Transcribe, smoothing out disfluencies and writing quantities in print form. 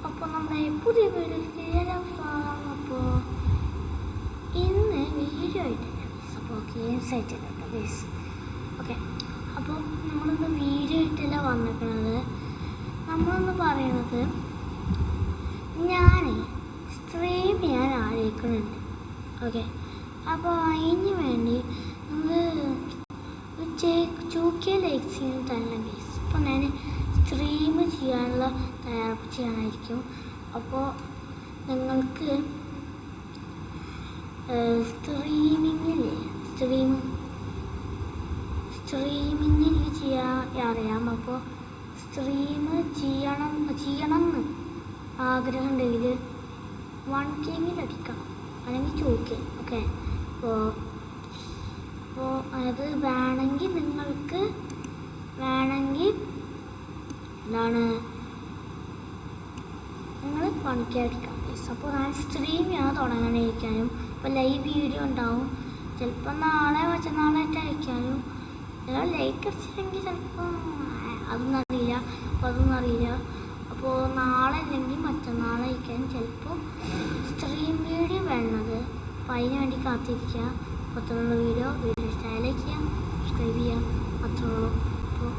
അപ്പോൾ നമ്മുടെ പുതിയ വീഡിയോയിലേക്ക് എല്ലാം സ്വാഗതം. അപ്പോൾ ഇന്ന് വീഡിയോ ആയിട്ടില്ല അപ്പോൾ ഗെയിംസ് ആയിട്ടില്ല കേട്ടോ ഗെയ്സ്. ഓക്കെ, അപ്പോൾ നമ്മളിന്ന് വീഡിയോ ആയിട്ടല്ല വന്നിരിക്കുന്നത്. നമ്മളൊന്ന് പറയണത് ഞാൻ സ്ട്രീം ചെയ്യാൻ ആഗ്രഹിക്കുന്നുണ്ട്. ഓക്കെ, അപ്പോൾ അതിന് വേണ്ടി നമ്മൾ 2K ലൈക്സ് തന്നെ ഗെയ്സ്. അപ്പോൾ ഞാൻ സ്ട്രീം ചെയ്യാനുള്ള തയ്യാറെടുപ്പ് ചെയ്യാനായിരിക്കും. അപ്പോൾ നിങ്ങൾക്ക് സ്ട്രീമിങ്ങിൽ ചെയ്യാൻ അറിയാം. അപ്പോൾ സ്ട്രീം ചെയ്യണമെന്ന് ആഗ്രഹമുണ്ടെങ്കിൽ 1K അടിക്കണം, അല്ലെങ്കിൽ 2K. ഓക്കെ, അപ്പോൾ അത് വേണമെങ്കിൽ നിങ്ങൾക്ക് എന്താണ് നിങ്ങൾ 1K അടിക്കാം. അപ്പോൾ ഞാൻ സ്ട്രീം ചെയ്യാൻ തുടങ്ങാനിരിക്കാനും ഇപ്പോൾ ലൈവ് വീഡിയോ ഉണ്ടാവും. ചിലപ്പോൾ നാളെ മറ്റന്നാളായിട്ട് അയക്കാനും ലൈക്ക് അടിച്ചില്ലെങ്കിൽ ചിലപ്പോൾ അതൊന്നും അറിയില്ല. അപ്പോൾ നാളെ അല്ലെങ്കിൽ മറ്റന്നാളെ അയക്കാനും ചിലപ്പോൾ സ്ട്രീം വീഡിയോ വേണ്ടത്. അപ്പോൾ അതിന് വേണ്ടി കാത്തിരിക്കുക. അത്രയുള്ള വീഡിയോ ഇഷ്ടമായി ലൈക്ക് ചെയ്യാം, സബ്സ്ക്രൈബ് ചെയ്യാം, അത്രയുള്ളൂ. അപ്പോൾ